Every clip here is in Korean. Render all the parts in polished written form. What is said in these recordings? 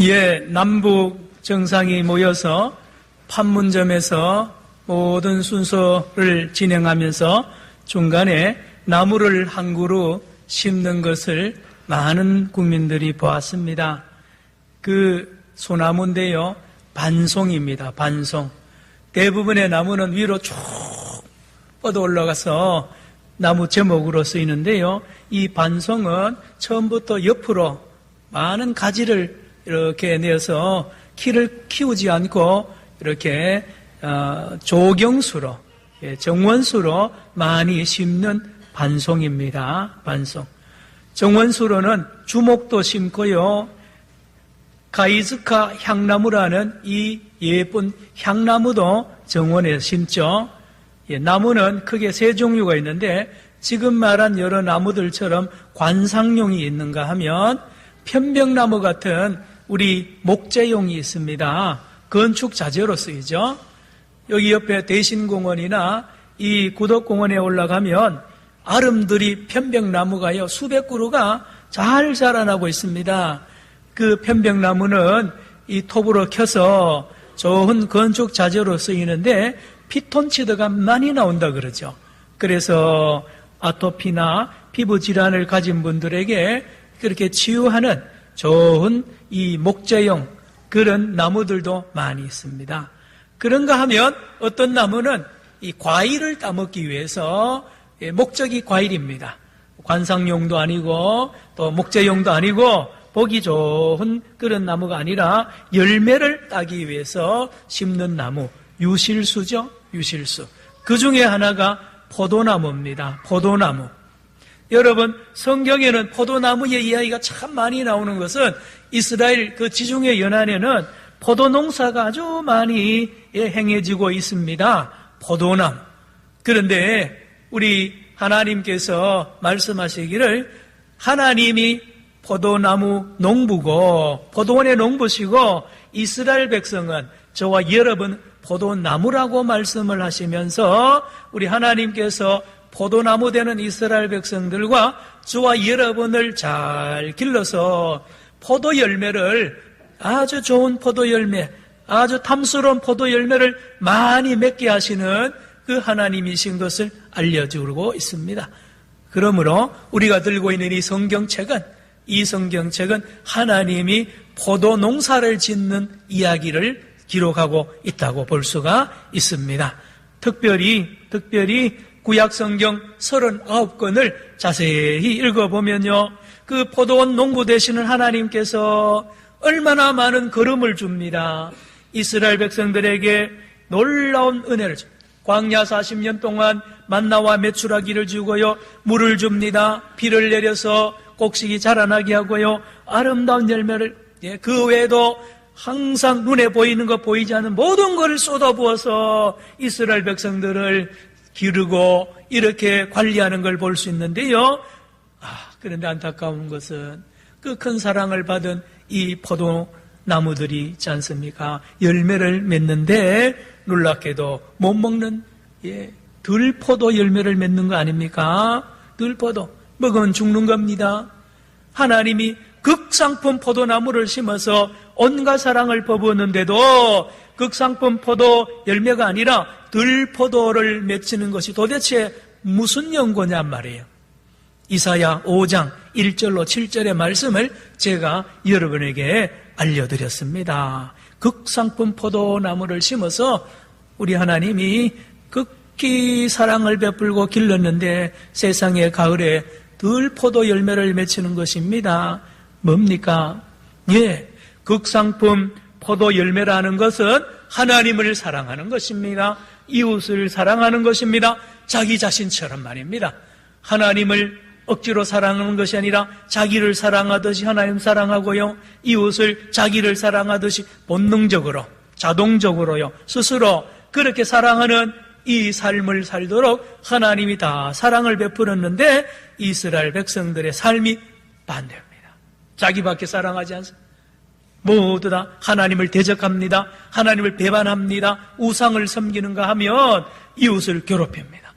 예, 남북 정상이 모여서 판문점에서 모든 순서를 진행하면서 중간에 나무를 한 그루 심는 것을 많은 국민들이 보았습니다. 그 소나무인데요, 반송입니다. 반송. 대부분의 나무는 위로 쭉 뻗어 올라가서 나무 제목으로 쓰이는데요, 이 반송은 처음부터 옆으로 많은 가지를 이렇게 내어서 키를 키우지 않고 이렇게 조경수로, 정원수로 많이 심는 반송입니다. 반송. 정원수로는 주목도 심고요, 가이즈카 향나무라는 이 예쁜 향나무도 정원에 심죠. 나무는 크게 세 종류가 있는데, 지금 말한 여러 나무들처럼 관상용이 있는가 하면 편백나무 같은 우리 목재용이 있습니다. 건축 자재로 쓰이죠. 여기 옆에 대신공원이나 이 구덕공원에 올라가면 아름드리 편백나무가요, 수백 그루가 잘 자라나고 있습니다. 그 편백나무는 이 톱으로 켜서 좋은 건축 자재로 쓰이는데 피톤치드가 많이 나온다 그러죠. 그래서 아토피나 피부 질환을 가진 분들에게 그렇게 치유하는 좋은 이 목재용 그런 나무들도 많이 있습니다. 그런가 하면 어떤 나무는 이 과일을 따먹기 위해서 목적이 과일입니다. 관상용도 아니고 또 목재용도 아니고 보기 좋은 그런 나무가 아니라 열매를 따기 위해서 심는 나무, 유실수죠. 유실수. 그 중에 하나가 포도나무입니다. 포도나무. 여러분, 성경에는 포도나무의 이야기가 참 많이 나오는 것은 이스라엘 그 지중해 연안에는 포도 농사가 아주 많이 행해지고 있습니다. 포도나무. 그런데 우리 하나님께서 말씀하시기를 하나님이 포도나무 농부고 포도원의 농부시고 이스라엘 백성은 저와 여러분 포도나무라고 말씀을 하시면서 우리 하나님께서 포도나무 되는 이스라엘 백성들과 저와 여러분을 잘 길러서 포도 열매를, 아주 좋은 포도 열매, 아주 탐스러운 포도 열매를 많이 맺게 하시는 그 하나님이신 것을 알려주고 있습니다. 그러므로 우리가 들고 있는 이 성경책은 하나님이 포도 농사를 짓는 이야기를 기록하고 있다고 볼 수가 있습니다. 특별히 구약성경 39권을 자세히 읽어보면요, 그 포도원 농부 되시는 하나님께서 얼마나 많은 걸음을 줍니다. 이스라엘 백성들에게 놀라운 은혜를 줍니다. 광야 40년 동안 만나와 메추라기를 주고요, 물을 줍니다. 비를 내려서 곡식이 자라나게 하고요, 아름다운 열매를, 그 외에도 항상 눈에 보이는 것 보이지 않는 모든 것을 쏟아부어서 이스라엘 백성들을 기르고 이렇게 관리하는 걸 볼 수 있는데요. 그런데 안타까운 것은 그 큰 사랑을 받은 이 포도나무들이 있지 않습니까? 열매를 맺는데 놀랍게도 못 먹는 들포도 열매를 맺는 거 아닙니까? 들포도 먹으면 죽는 겁니다. 하나님이 극상품 포도나무를 심어서 온갖 사랑을 퍼부었는데도 극상품 포도 열매가 아니라 들포도를 맺히는 것이 도대체 무슨 연고냔 말이에요. 이사야 5장 1절로 7절의 말씀을 제가 여러분에게 알려드렸습니다. 극상품 포도나무를 심어서 우리 하나님이 극히 사랑을 베풀고 길렀는데 세상의 가을에 들포도 열매를 맺히는 것입니다. 뭡니까? 극상품 포도 열매라는 것은 하나님을 사랑하는 것입니다. 이웃을 사랑하는 것입니다. 자기 자신처럼 말입니다. 하나님을 억지로 사랑하는 것이 아니라 자기를 사랑하듯이 하나님 사랑하고요, 이웃을 자기를 사랑하듯이 본능적으로, 자동적으로요, 스스로 그렇게 사랑하는 이 삶을 살도록 하나님이 다 사랑을 베풀었는데 이스라엘 백성들의 삶이 반대입니다. 자기밖에 사랑하지 않습니다. 모두 다 하나님을 대적합니다. 하나님을 배반합니다. 우상을 섬기는가 하면 이웃을 괴롭힙니다.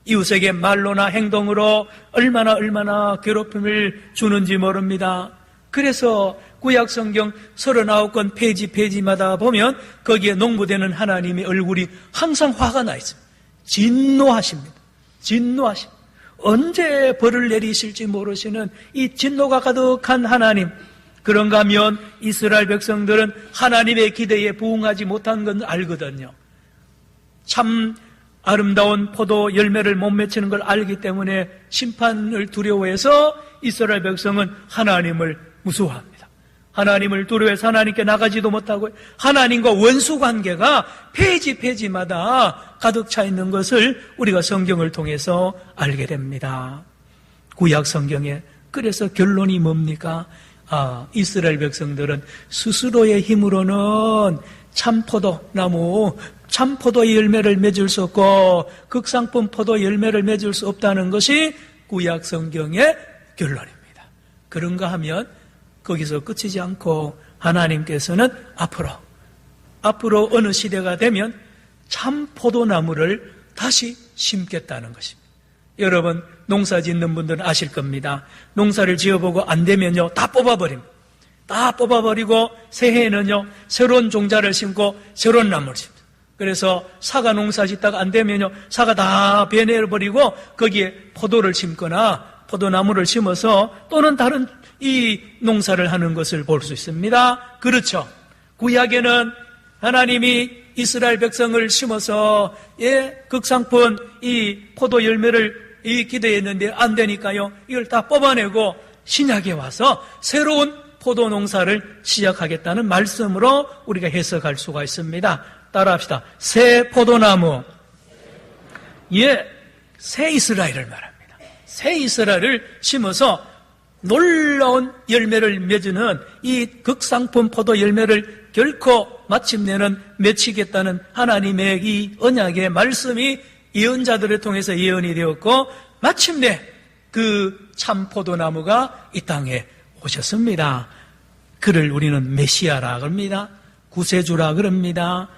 이웃에게 말로나 행동으로 얼마나 괴롭힘을 주는지 모릅니다. 그래서 구약 성경 39권 페이지마다 보면 거기에 농부되는 하나님의 얼굴이 항상 화가 나 있습니다. 진노하십니다. 진노하십니다. 언제 벌을 내리실지 모르시는 이 진노가 가득한 하나님. 그런가 하면 이스라엘 백성들은 하나님의 기대에 부응하지 못한 건 알거든요. 참 아름다운 포도 열매를 못 맺히는 걸 알기 때문에 심판을 두려워해서 이스라엘 백성은 하나님을 무서워합니다. 하나님을 두려워해서 하나님께 나가지도 못하고 하나님과 원수 관계가 페이지마다 가득 차 있는 것을 우리가 성경을 통해서 알게 됩니다. 구약 성경에 그래서 결론이 뭡니까? 이스라엘 백성들은 스스로의 힘으로는 참포도나무, 참포도의 열매를 맺을 수 없고 극상품 포도 열매를 맺을 수 없다는 것이 구약 성경의 결론입니다. 그런가 하면 거기서 끝이지 않고 하나님께서는 앞으로 어느 시대가 되면 참포도나무를 다시 심겠다는 것입니다. 여러분 농사 짓는 분들은 아실 겁니다. 농사를 지어보고 안 되면요 다 뽑아버립니다. 다 뽑아버리고 새해에는요 새로운 종자를 심고 새로운 나무를 심습니다. 그래서 사과 농사 짓다가 안 되면요 사과 다 베내버리고 거기에 포도를 심거나 포도나무를 심어서 또는 다른 이 농사를 하는 것을 볼 수 있습니다. 그렇죠. 구약에는 하나님이 이스라엘 백성을 심어서 극상품 이 포도 열매를 기대했는데 안 되니까요 이걸 다 뽑아내고 신약에 와서 새로운 포도 농사를 시작하겠다는 말씀으로 우리가 해석할 수가 있습니다. 따라합시다. 새 포도나무, 새 이스라엘을 말합니다. 새 이스라엘을 심어서 놀라운 열매를 맺는 이 극상품 포도 열매를 결코 마침내는 맺히겠다는 하나님의 이 언약의 말씀이 예언자들을 통해서 예언이 되었고 마침내 그 참포도나무가 이 땅에 오셨습니다. 그를 우리는 메시아라 그럽니다. 구세주라 그럽니다.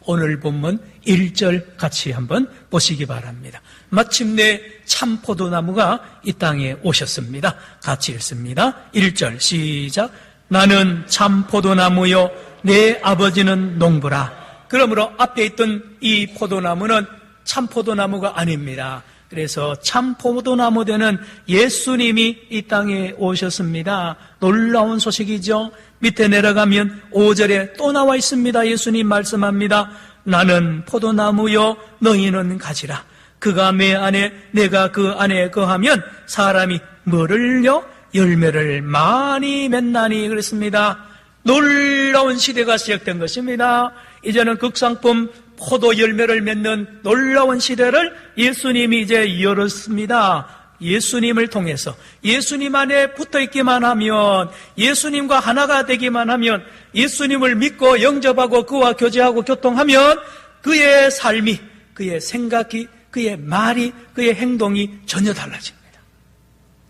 오늘 본문 1절 같이 한번 보시기 바랍니다. 마침내 참포도나무가 이 땅에 오셨습니다. 같이 읽습니다. 1절 시작. 나는 참포도나무요 내 아버지는 농부라. 그러므로 앞에 있던 이 포도나무는 참포도나무가 아닙니다. 그래서 참포도나무 되는 예수님이 이 땅에 오셨습니다. 놀라운 소식이죠. 밑에 내려가면 5절에 또 나와 있습니다. 예수님 말씀합니다. 나는 포도나무요 너희는 가지라. 그가 내 안에 내가 그 안에 거하면 사람이 뭐를요? 열매를 많이 맺나니 그랬습니다. 놀라운 시대가 시작된 것입니다. 이제는 극상품 포도 열매를 맺는 놀라운 시대를 예수님이 이제 열었습니다. 예수님을 통해서 예수님 안에 붙어있기만 하면 예수님과 하나가 되기만 하면 예수님을 믿고 영접하고 그와 교제하고 교통하면 그의 삶이 그의 생각이 그의 말이 그의 행동이 전혀 달라집니다.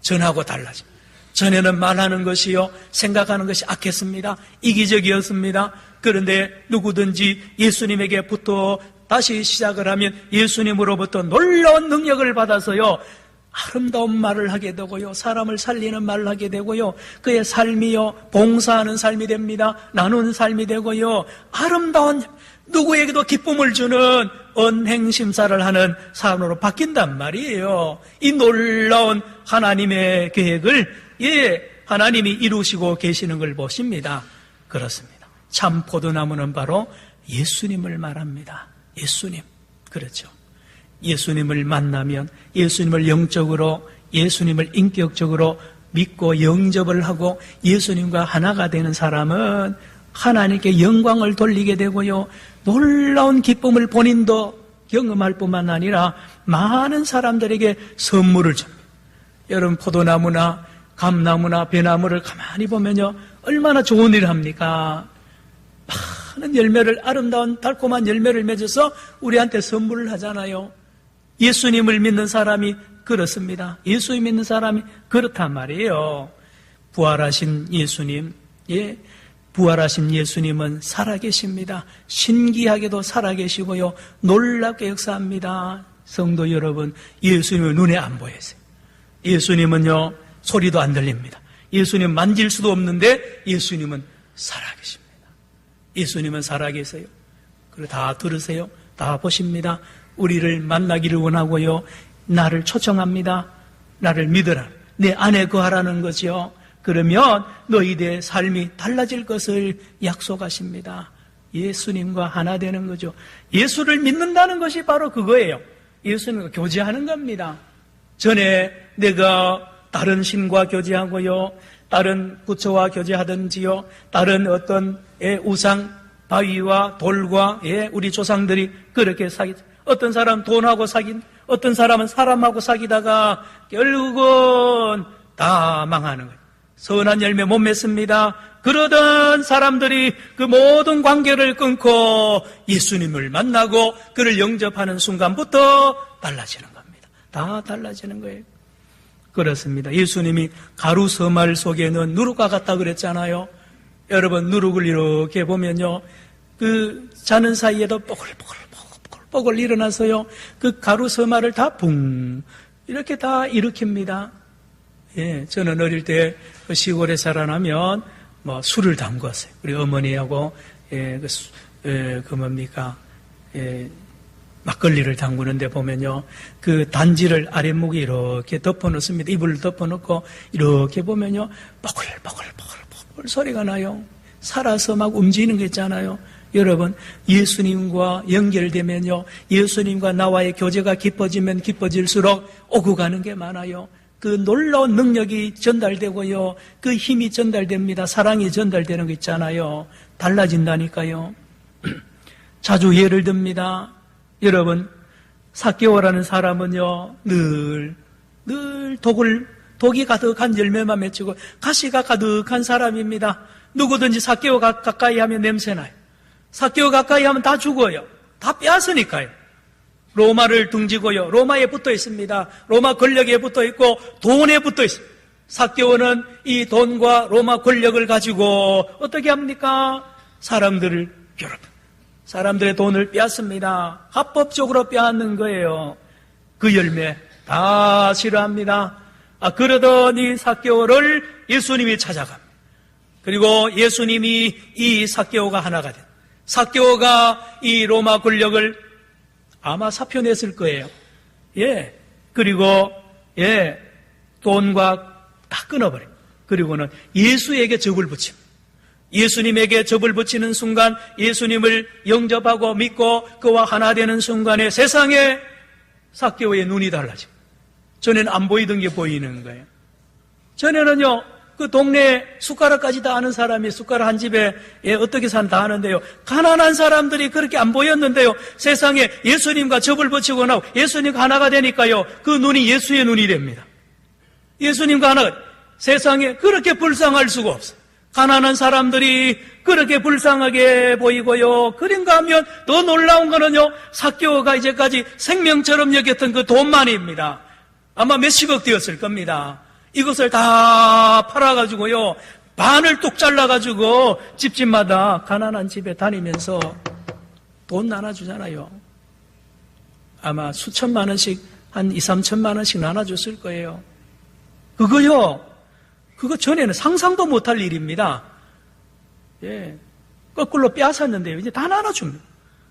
전하고 달라집니다. 전에는 말하는 것이요 생각하는 것이 악했습니다. 이기적이었습니다. 그런데 누구든지 예수님에게 붙어 다시 시작을 하면 예수님으로부터 놀라운 능력을 받아서요 아름다운 말을 하게 되고요 사람을 살리는 말을 하게 되고요 그의 삶이요 봉사하는 삶이 됩니다. 나누는 삶이 되고요 아름다운 누구에게도 기쁨을 주는 언행심사를 하는 사람으로 바뀐단 말이에요. 이 놀라운 하나님의 계획을 하나님이 이루시고 계시는 걸 보십니다. 그렇습니다. 참 포도나무는 바로 예수님을 말합니다. 예수님. 그렇죠. 예수님을 만나면 예수님을 영적으로 예수님을 인격적으로 믿고 영접을 하고 예수님과 하나가 되는 사람은 하나님께 영광을 돌리게 되고요 놀라운 기쁨을 본인도 경험할 뿐만 아니라 많은 사람들에게 선물을 줍니다. 여러분 포도나무나 감나무나 배나무를 가만히 보면요 얼마나 좋은 일을 합니까? 많은 열매를 아름다운 달콤한 열매를 맺어서 우리한테 선물을 하잖아요. 예수님을 믿는 사람이 그렇습니다. 예수님 믿는 사람이 그렇단 말이에요. 부활하신 예수님, 부활하신 예수님은 살아계십니다. 신기하게도 살아계시고요 놀랍게 역사합니다. 성도 여러분, 예수님은 눈에 안 보이세요. 예수님은요 소리도 안 들립니다. 예수님 만질 수도 없는데 예수님은 살아계십니다. 예수님은 살아계세요. 그리고 다 들으세요. 다 보십니다. 우리를 만나기를 원하고요. 나를 초청합니다. 나를 믿으라. 내 안에 거하라는 거죠. 그러면 너희들의 삶이 달라질 것을 약속하십니다. 예수님과 하나 되는 거죠. 예수를 믿는다는 것이 바로 그거예요. 예수님과 교제하는 겁니다. 전에 내가 다른 신과 교제하고요, 다른 부처와 교제하든지요, 다른 어떤 우상, 바위와 돌과 우리 조상들이 그렇게 어떤 사람은 돈하고 사귄, 어떤 사람은 사람하고 사귀다가 결국은 다 망하는 거예요. 선한 열매 못 맺습니다. 그러던 사람들이 그 모든 관계를 끊고 예수님을 만나고 그를 영접하는 순간부터 달라지는 겁니다. 다 달라지는 거예요. 그렇습니다. 예수님이 가루 서말 속에는 누룩과 같다 그랬잖아요. 여러분, 누룩을 이렇게 보면요, 그 자는 사이에도 뽀글뽀글 일어나서요, 그 가루 서말을 다 붕 이렇게 다 일으킵니다. 저는 어릴 때 그 시골에 살아나면 술을 담궜어요. 우리 어머니하고 막걸리를 담그는데 보면요, 그 단지를 아랫목에 이렇게 덮어놓습니다. 이불을 덮어놓고 이렇게 보면요, 뽀글뽀글 소리가 나요. 살아서 막 움직이는 게 있잖아요. 여러분, 예수님과 연결되면요, 예수님과 나와의 교제가 깊어지면 깊어질수록 오고 가는 게 많아요. 그 놀라운 능력이 전달되고요, 그 힘이 전달됩니다. 사랑이 전달되는 거 있잖아요. 달라진다니까요. 자주 예를 듭니다. 여러분, 삭개오라는 사람은요, 늘 독이 가득한 열매만 맺히고 가시가 가득한 사람입니다. 누구든지 삭개오 가까이 하면 냄새나요. 삭개오 가까이 하면 다 죽어요. 다 빼앗으니까요. 로마를 등지고요, 로마에 붙어 있습니다. 로마 권력에 붙어 있고 돈에 붙어 있습니다. 삭개오는 이 돈과 로마 권력을 가지고 어떻게 합니까? 사람들을 괴롭혀, 사람들의 돈을 빼앗습니다. 합법적으로 빼앗는 거예요. 그 열매 다 싫어합니다. 그러던 이 삭개오를 예수님이 찾아갑니다. 그리고 예수님이 이 삭개오가 하나가 된, 삭개오가 이 로마 권력을 아마 사표냈을 거예요. 그리고 돈과 다 끊어버려요. 그리고는 예수에게 접을 붙입니다. 예수님에게 접을 붙이는 순간, 예수님을 영접하고 믿고 그와 하나 되는 순간에 세상에 삭개오의 눈이 달라져요. 전에는 안 보이던 게 보이는 거예요. 전에는요, 그 동네 숟가락까지 다 아는 사람이 숟가락 한 집에 어떻게 사는 다 아는데요, 가난한 사람들이 그렇게 안 보였는데요, 세상에 예수님과 접을 붙이고 나고 예수님과 하나가 되니까요, 그 눈이 예수의 눈이 됩니다. 예수님과 하나가, 세상에 그렇게 불쌍할 수가 없어요. 가난한 사람들이 그렇게 불쌍하게 보이고요. 그런가 하면 더 놀라운 거는요, 삭개오가 이제까지 생명처럼 여겼던 그 돈만입니다. 아마 몇십억 되었을 겁니다. 이것을 다 팔아가지고요, 반을 뚝 잘라가지고 집집마다 가난한 집에 다니면서 돈 나눠주잖아요. 아마 수천만 원씩, 한 2, 3천만 원씩 나눠줬을 거예요. 그거 전에는 상상도 못할 일입니다. 거꾸로 빼앗았는데요, 이제 다 나눠줍니다.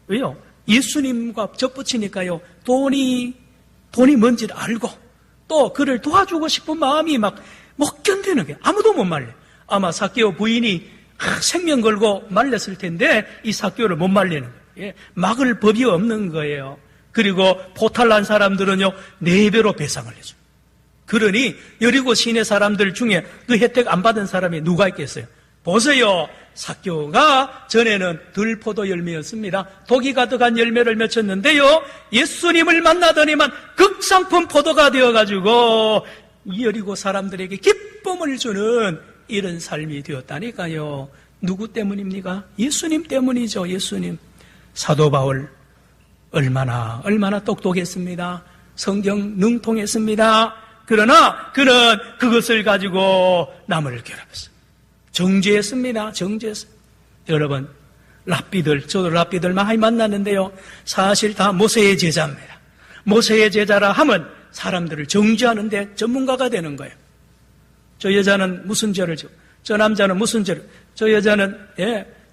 왜요? 예수님과 접붙이니까요, 돈이 뭔지를 알고 또 그를 도와주고 싶은 마음이 막 못 견디는 게, 아무도 못 말려. 아마 삭개오 부인이 생명 걸고 말렸을 텐데 이 삭개오를 못 말리는 거예요. 막을 법이 없는 거예요. 그리고 포탈난 사람들은요, 4배로 배상을 해줘요. 그러니 여리고 시내 사람들 중에 그 혜택 안 받은 사람이 누가 있겠어요? 보세요. 삭개오가 전에는 들포도 열매였습니다. 독이 가득한 열매를 맺혔는데요, 예수님을 만나더니만 극상품 포도가 되어가지고 여리고 사람들에게 기쁨을 주는 이런 삶이 되었다니까요. 누구 때문입니까? 예수님 때문이죠. 예수님. 사도 바울 얼마나 똑똑했습니다. 성경 능통했습니다. 그러나 그는 그것을 가지고 남을 괴롭혔어요. 정죄했습니다. 정죄했어요. 여러분, 저도 랍비들 많이 만났는데요, 사실 다 모세의 제자입니다. 모세의 제자라 하면 사람들을 정죄하는 데 전문가가 되는 거예요. 저 여자는 무슨 죄를 지고, 저 남자는 무슨 죄를, 저 여자는,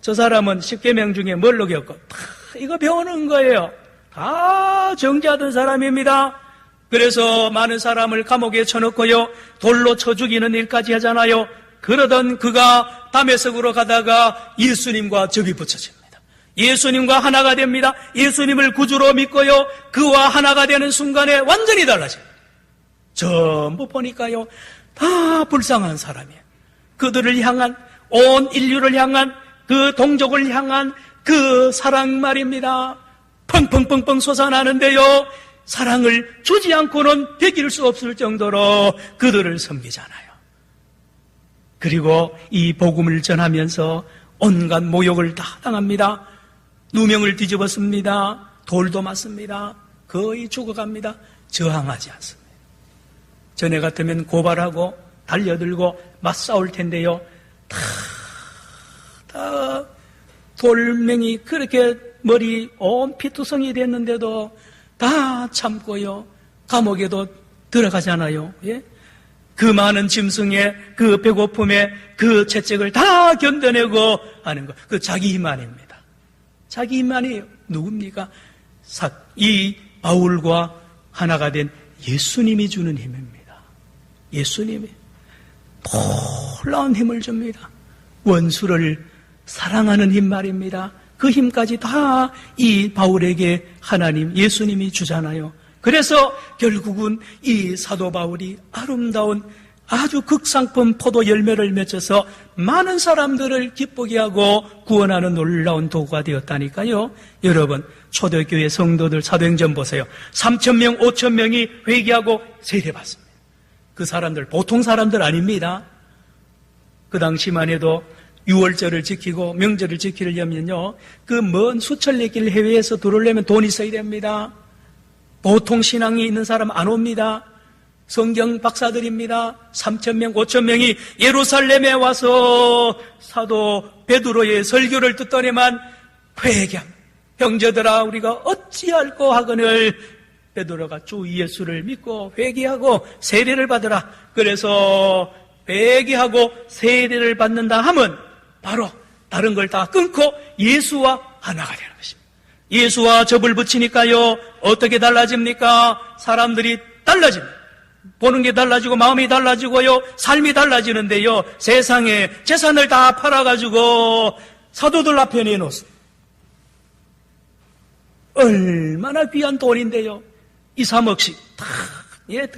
저 사람은 10계명 중에 뭘 어겼고, 다 이거 배우는 거예요. 다 정죄하던 사람입니다. 그래서 많은 사람을 감옥에 쳐넣고요, 돌로 쳐 죽이는 일까지 하잖아요. 그러던 그가 다메섹으로 가다가 예수님과 접이 붙여집니다. 예수님과 하나가 됩니다. 예수님을 구주로 믿고요, 그와 하나가 되는 순간에 완전히 달라집니다. 전부 보니까요, 다 불쌍한 사람이에요. 그들을 향한, 온 인류를 향한, 그 동족을 향한 그 사랑 말입니다. 펑펑펑펑 솟아나는데요, 사랑을 주지 않고는 되길 수 없을 정도로 그들을 섬기잖아요. 그리고 이 복음을 전하면서 온갖 모욕을 다 당합니다. 누명을 뒤집었습니다. 돌도 맞습니다. 거의 죽어갑니다. 저항하지 않습니다. 전에 같으면 고발하고 달려들고 맞싸울 텐데요, 다 돌멩이 그렇게 머리 온 피투성이 됐는데도 다 참고요, 감옥에도 들어가잖아요. 그 많은 짐승에, 그 배고픔에, 그 채찍을 다 견뎌내고 하는 것, 그 자기 힘만입니다. 자기 힘만이에요. 누굽니까? 이 바울과 하나가 된 예수님이 주는 힘입니다. 예수님이 놀라운 힘을 줍니다. 원수를 사랑하는 힘 말입니다. 그 힘까지 다 이 바울에게 하나님, 예수님이 주잖아요. 그래서 결국은 이 사도 바울이 아름다운 아주 극상품 포도 열매를 맺어서 많은 사람들을 기쁘게 하고 구원하는 놀라운 도구가 되었다니까요. 여러분, 초대교회 성도들 사도행전 보세요. 3,000명, 5,000명이 회개하고 세례받습니다. 그 사람들 보통 사람들 아닙니다. 그 당시만 해도 유월절을 지키고 명절을 지키려면요, 그 먼 수천리 길 해외에서 들어오려면 돈이 있어야 됩니다. 보통 신앙이 있는 사람 안 옵니다. 성경 박사들입니다. 3,000명, 5,000명이 예루살렘에 와서 사도 베드로의 설교를 듣더니만 회개합니다. 형제들아, 우리가 어찌할꼬 하거늘 베드로가 주 예수를 믿고 회개하고 세례를 받으라. 그래서 회개하고 세례를 받는다 하면 바로 다른 걸 다 끊고 예수와 하나가 되는 것입니다. 예수와 접을 붙이니까요, 어떻게 달라집니까? 사람들이 달라집니다. 보는 게 달라지고 마음이 달라지고요, 삶이 달라지는데요, 세상에 재산을 다 팔아가지고 사도들 앞에 내놓습니다. 얼마나 귀한 돈인데요, 2, 3억씩 다,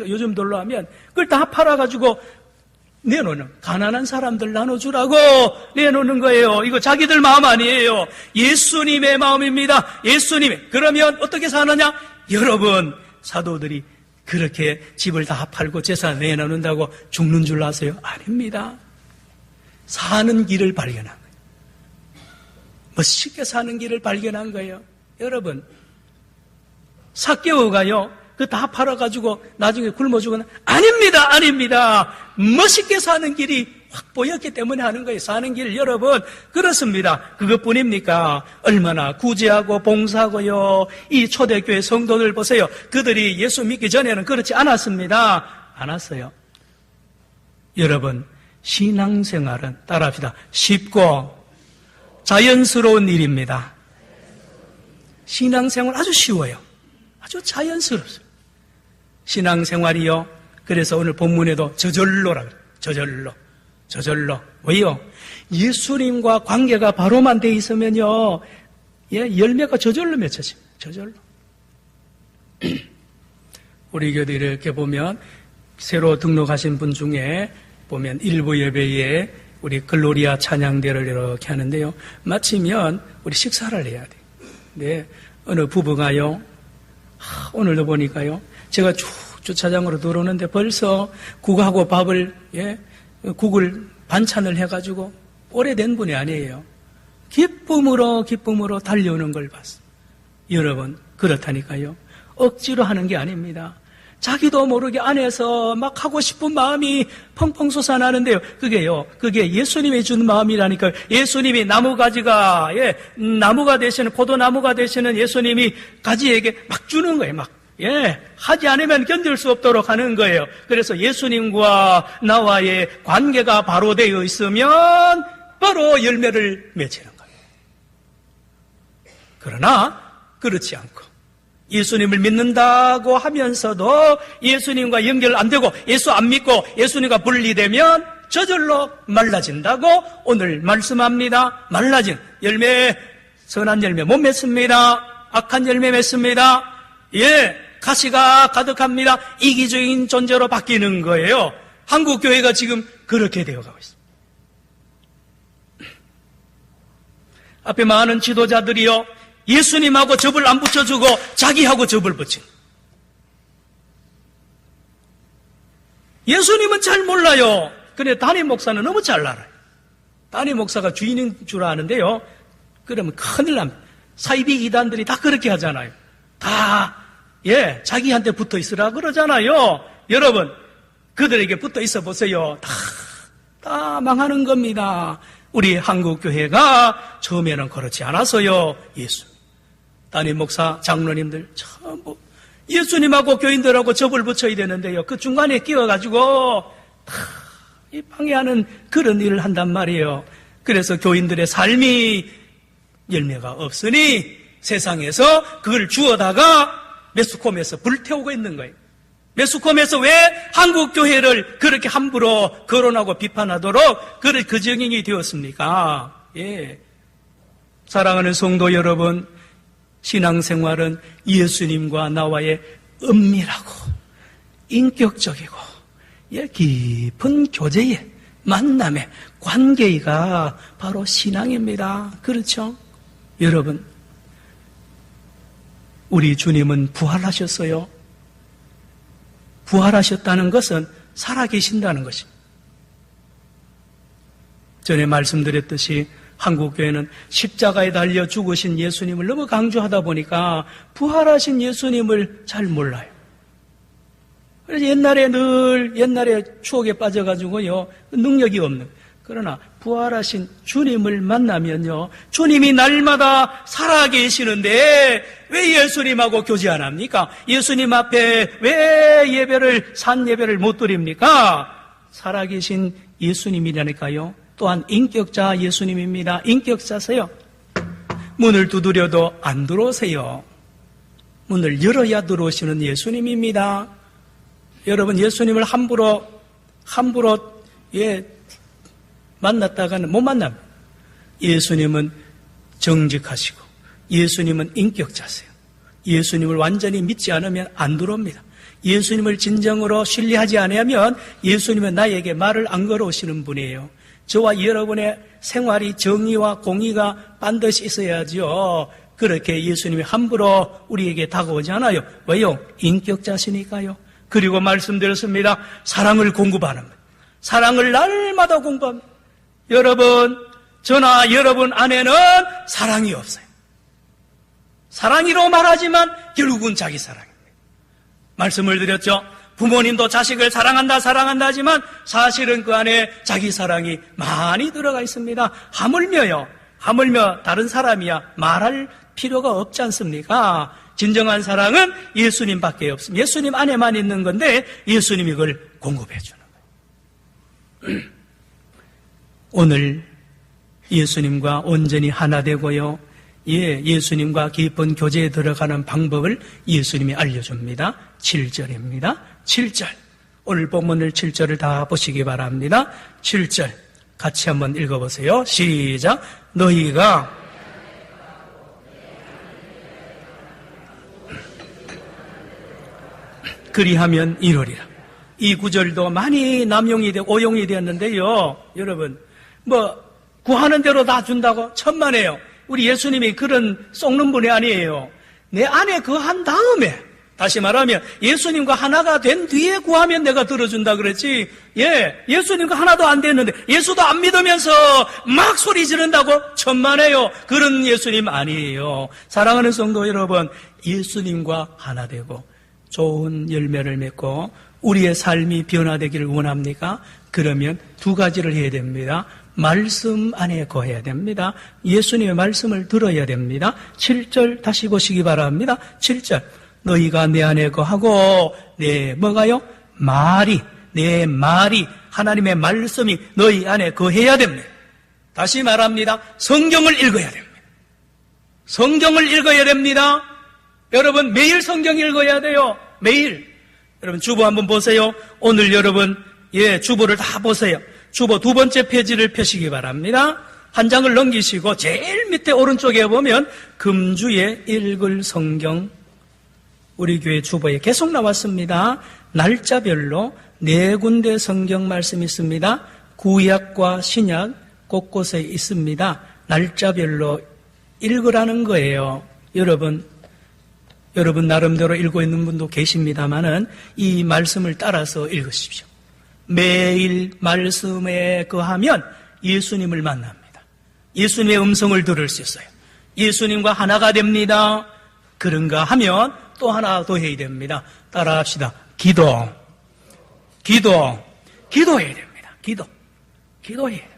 요즘 돌로 하면 그걸 다 팔아가지고 내놓는, 가난한 사람들 나눠주라고 내놓는 거예요. 이거 자기들 마음 아니에요. 예수님의 마음입니다. 예수님의. 그러면 어떻게 사느냐? 여러분, 사도들이 그렇게 집을 다 팔고 재산 내놓는다고 죽는 줄 아세요? 아닙니다. 사는 길을 발견한 거예요. 멋있게 사는 길을 발견한 거예요. 여러분, 삭개오가요, 그 다 팔아가지고 나중에 굶어 죽은, 아닙니다, 아닙니다. 멋있게 사는 길이 확 보였기 때문에 하는 거예요. 사는 길, 여러분, 그렇습니다. 그것뿐입니까? 얼마나 구제하고 봉사하고요. 이 초대교회 성도들 보세요. 그들이 예수 믿기 전에는 그렇지 않았습니다. 않았어요. 여러분, 신앙생활은 따라합시다. 쉽고 자연스러운 일입니다. 신앙생활 아주 쉬워요. 아주 자연스럽습니다. 신앙생활이요, 그래서 오늘 본문에도 저절로라 그래요. 저절로. 왜요? 예수님과 관계가 바로만 돼 있으면요, 열매가 저절로 맺혀집니다. 저절로. 우리 교회 이렇게 보면 새로 등록하신 분 중에 보면 일부 예배에 우리 글로리아 찬양대를 이렇게 하는데요, 마치면 우리 식사를 해야 돼요. 네, 어느 부부가요, 오늘도 보니까요, 제가 쭉 주차장으로 들어오는데 벌써 국하고 밥을, 국을 반찬을 해가지고 오래된 분이 아니에요. 기쁨으로 달려오는 걸 봤어요. 여러분, 그렇다니까요. 억지로 하는 게 아닙니다. 자기도 모르게 안에서 막 하고 싶은 마음이 펑펑 솟아나는데요. 그게 예수님이 준 마음이라니까요. 예수님이 나무가지가, 나무가 되시는, 포도나무가 되시는 예수님이 가지에게 막 주는 거예요. 막 하지 않으면 견딜 수 없도록 하는 거예요. 그래서 예수님과 나와의 관계가 바로 되어 있으면 바로 열매를 맺히는 거예요. 그러나 그렇지 않고 예수님을 믿는다고 하면서도 예수님과 연결 안 되고 예수 안 믿고 예수님과 분리되면 저절로 말라진다고 오늘 말씀합니다. 말라진 열매, 선한 열매 못 맺습니다. 악한 열매 맺습니다. 가시가 가득합니다. 이기적인 존재로 바뀌는 거예요. 한국 교회가 지금 그렇게 되어가고 있습니다. 앞에 많은 지도자들이요, 예수님하고 접을 안 붙여주고 자기하고 접을 붙인. 예수님은 잘 몰라요. 근데 담임 목사는 너무 잘 알아요. 담임 목사가 주인인 줄 아는데요, 그러면 큰일 납니다. 사이비 이단들이 다 그렇게 하잖아요. 다 자기한테 붙어 있으라 그러잖아요. 여러분, 그들에게 붙어 있어 보세요. 다 망하는 겁니다. 우리 한국교회가 처음에는 그렇지 않아서요. 담임 목사, 장로님들 전부 예수님하고 교인들하고 접을 붙여야 되는데요, 그 중간에 끼어가지고 다 이 방해하는 그런 일을 한단 말이에요. 그래서 교인들의 삶이 열매가 없으니 세상에서 그걸 주워다가 매스컴에서 불태우고 있는 거예요. 매스컴에서 왜 한국교회를 그렇게 함부로 거론하고 비판하도록 그 정인이 되었습니까? 사랑하는 성도 여러분, 신앙생활은 예수님과 나와의 은밀하고 인격적이고 깊은 교제의 만남의 관계가 바로 신앙입니다. 그렇죠? 여러분, 우리 주님은 부활하셨어요. 부활하셨다는 것은 살아계신다는 것입니다. 전에 말씀드렸듯이 한국교회는 십자가에 달려 죽으신 예수님을 너무 강조하다 보니까 부활하신 예수님을 잘 몰라요. 그래서 옛날에 추억에 빠져가지고요, 능력이 없는. 그러나 부활하신 주님을 만나면요, 주님이 날마다 살아계시는데 왜 예수님하고 교제 안 합니까? 예수님 앞에 왜 산 예배를 못 드립니까? 살아계신 예수님이라니까요. 또한 인격자 예수님입니다. 인격자세요. 문을 두드려도 안 들어오세요. 문을 열어야 들어오시는 예수님입니다. 여러분, 예수님을 함부로 만났다가는 못 만납니다. 예수님은 정직하시고 예수님은 인격자세요. 예수님을 완전히 믿지 않으면 안 들어옵니다. 예수님을 진정으로 신뢰하지 않으면 예수님은 나에게 말을 안 걸어오시는 분이에요. 저와 여러분의 생활이 정의와 공의가 반드시 있어야죠. 그렇게 예수님이 함부로 우리에게 다가오지 않아요. 왜요? 인격자시니까요. 그리고 말씀드렸습니다. 사랑을 공급하는 것. 사랑을 날마다 공부합니다. 여러분, 저나 여러분 안에는 사랑이 없어요. 사랑이로 말하지만 결국은 자기 사랑입니다. 말씀을 드렸죠. 부모님도 자식을 사랑한다 하지만 사실은 그 안에 자기 사랑이 많이 들어가 있습니다. 하물며 다른 사람이야 말할 필요가 없지 않습니까? 진정한 사랑은 예수님밖에 없습니다. 예수님 안에만 있는 건데 예수님이 그걸 공급해 주는 거예요. 오늘 예수님과 온전히 하나 되고요, 예수님과 깊은 교제에 들어가는 방법을 예수님이 알려줍니다. 7절입니다. 7절. 오늘 본문을 7절을 다 보시기 바랍니다. 7절 같이 한번 읽어보세요. 시작. 너희가 그리하면 이루리라. 이 구절도 많이 남용이 되고 오용이 되었는데요, 여러분, 구하는 대로 다 준다고? 천만에요. 우리 예수님이 그런 썩는 분이 아니에요. 내 안에 거한 다음에, 다시 말하면 예수님과 하나가 된 뒤에 구하면 내가 들어준다 그랬지. 예수님과 하나도 안 됐는데 예수도 안 믿으면서 막 소리 지른다고? 천만에요. 그런 예수님 아니에요. 사랑하는 성도 여러분, 예수님과 하나 되고 좋은 열매를 맺고 우리의 삶이 변화되기를 원합니까? 그러면 두 가지를 해야 됩니다. 말씀 안에 거해야 됩니다. 예수님의 말씀을 들어야 됩니다. 7절 다시 보시기 바랍니다. 7절. 너희가 내 안에 거하고 내 뭐가요? 내 말이 하나님의 말씀이 너희 안에 거해야 됩니다. 다시 말합니다. 성경을 읽어야 됩니다. 성경을 읽어야 됩니다. 여러분 매일 성경 읽어야 돼요. 매일. 여러분 주보 한번 보세요. 오늘 여러분 주보를 다 보세요. 주보 2번째 페이지를 펴시기 바랍니다. 한 장을 넘기시고 제일 밑에 오른쪽에 보면 금주에 읽을 성경, 우리 교회 주보에 계속 나왔습니다. 날짜별로 4군데 성경 말씀이 있습니다. 구약과 신약 곳곳에 있습니다. 날짜별로 읽으라는 거예요. 여러분 나름대로 읽고 있는 분도 계십니다만은 이 말씀을 따라서 읽으십시오. 매일 말씀에 거하면 예수님을 만납니다. 예수님의 음성을 들을 수 있어요. 예수님과 하나가 됩니다. 그런가 하면 또 하나 더 해야 됩니다. 따라합시다. 기도해야 됩니다. 기도해야 됩니다.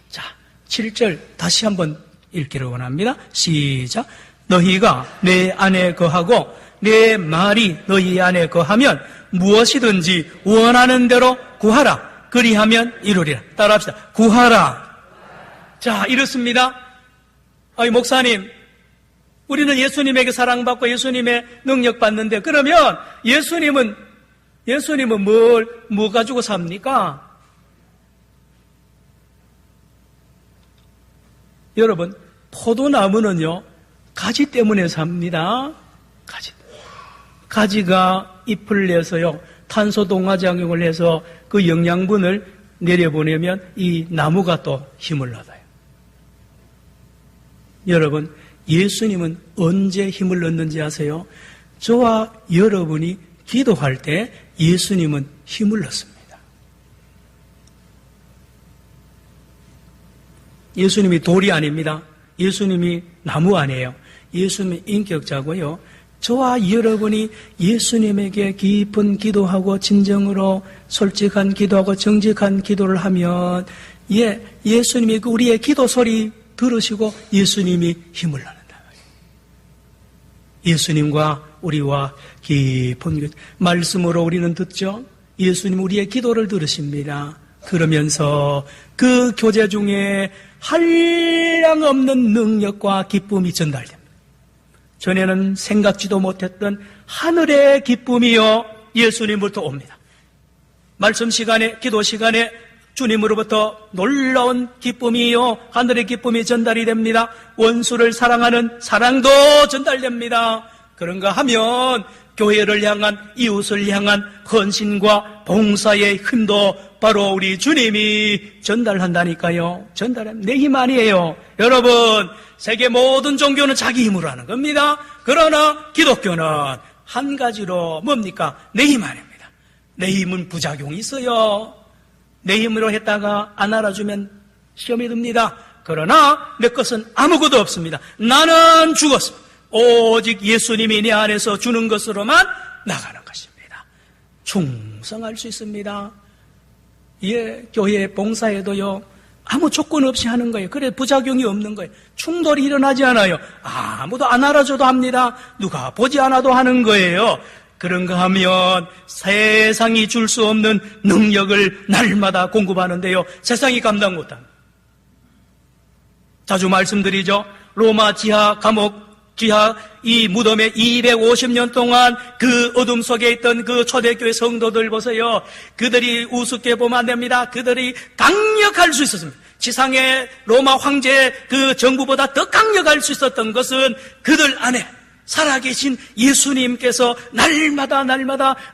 자, 7절 다시 한번 읽기를 원합니다. 시작. 너희가 내 안에 거하고 내 말이 너희 안에 거하면 무엇이든지 원하는 대로 구하라. 그리하면 이루리라. 따라합시다. 구하라. 자, 이렇습니다. 목사님, 우리는 예수님에게 사랑받고 예수님의 능력 받는데 그러면 예수님은 뭐 가지고 삽니까? 여러분, 포도나무는요, 가지 때문에 삽니다. 가지가 잎을 내서요, 탄소 동화작용을 해서 그 영양분을 내려보내면 이 나무가 또 힘을 얻어요. 여러분, 예수님은 언제 힘을 얻는지 아세요? 저와 여러분이 기도할 때 예수님은 힘을 얻습니다. 예수님이 돌이 아닙니다. 예수님이 나무 아니에요. 예수님이 인격자고요. 저와 여러분이 예수님에게 깊은 기도하고 진정으로 솔직한 기도하고 정직한 기도를 하면 예수님이 우리의 기도 소리 들으시고 예수님이 힘을 얻는다. 예수님과 우리와 깊은 말씀으로 우리는 듣죠. 예수님 우리의 기도를 들으십니다. 그러면서 그 교제 중에 한량없는 능력과 기쁨이 전달됩니다. 전에는 생각지도 못했던 하늘의 기쁨이요 예수님부터 옵니다. 말씀 시간에, 기도 시간에 주님으로부터 놀라운 기쁨이요 하늘의 기쁨이 전달이 됩니다. 원수를 사랑하는 사랑도 전달됩니다. 그런가 하면 교회를 향한, 이웃을 향한 헌신과 봉사의 힘도 바로 우리 주님이 전달한다니까요. 내 힘 아니에요. 여러분, 세계 모든 종교는 자기 힘으로 하는 겁니다. 그러나 기독교는 한 가지로 뭡니까? 내 힘 아닙니다. 내 힘은 부작용이 있어요. 내 힘으로 했다가 안 알아주면 시험이 듭니다. 그러나 내 것은 아무것도 없습니다. 나는 죽었습니다. 오직 예수님이 내 안에서 주는 것으로만 나가는 것입니다. 충성할 수 있습니다. 교회 봉사에도요, 아무 조건 없이 하는 거예요. 그래 부작용이 없는 거예요. 충돌이 일어나지 않아요. 아무도 안 알아줘도 합니다. 누가 보지 않아도 하는 거예요. 그런가 하면 세상이 줄 수 없는 능력을 날마다 공급하는데요, 세상이 감당 못합니다. 자주 말씀드리죠. 로마 지하 감옥, 지하 이 무덤에 250년 동안 그 어둠 속에 있던 그 초대교회 성도들 보세요. 그들이 우습게 보면 안 됩니다. 그들이 강력할 수 있었습니다. 지상의 로마 황제 그 정부보다 더 강력할 수 있었던 것은 그들 안에 살아계신 예수님께서 날마다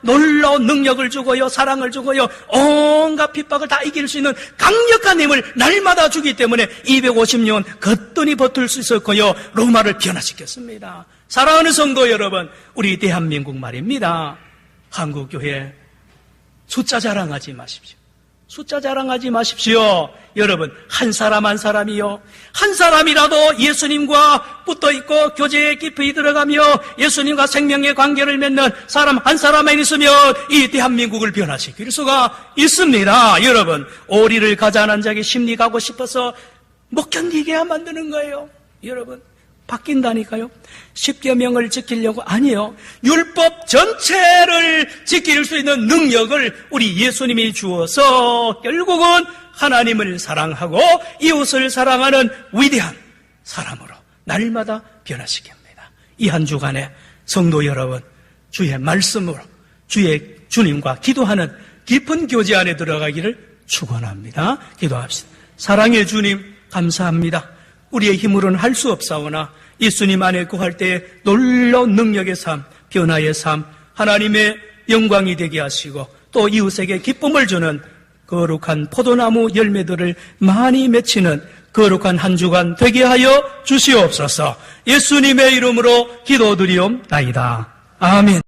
놀라운 능력을 주고요, 사랑을 주고요, 온갖 핍박을 다 이길 수 있는 강력한 힘을 날마다 주기 때문에 250년 거뜬히 버틸 수 있었고요, 로마를 변화시켰습니다. 사랑하는 성도 여러분, 우리 대한민국 말입니다. 한국교회 숫자 자랑하지 마십시오. 숫자 자랑하지 마십시오. 여러분, 한 사람 한 사람이요, 한 사람이라도 예수님과 붙어있고 교제에 깊이 들어가며 예수님과 생명의 관계를 맺는 사람 한 사람만 있으면 이 대한민국을 변화시킬 수가 있습니다. 여러분, 오리를 가자한 자에게 심리 가고 싶어서 못 견디게 만드는 거예요. 여러분, 바뀐다니까요. 10계명을 지키려고 아니요. 율법 전체를 지킬 수 있는 능력을 우리 예수님이 주어서 결국은 하나님을 사랑하고 이웃을 사랑하는 위대한 사람으로 날마다 변화시킵니다. 이 한 주간에 성도 여러분, 주의 말씀으로 주의 주님과 기도하는 깊은 교제 안에 들어가기를 축원합니다. 기도합시다. 사랑의 주님, 감사합니다. 우리의 힘으로는 할 수 없사오나 예수님 안에 구할 때에 놀라운 능력의 삶, 변화의 삶, 하나님의 영광이 되게 하시고 또 이웃에게 기쁨을 주는 거룩한 포도나무 열매들을 많이 맺히는 거룩한 한 주간 되게 하여 주시옵소서. 예수님의 이름으로 기도드리옵나이다. 아멘.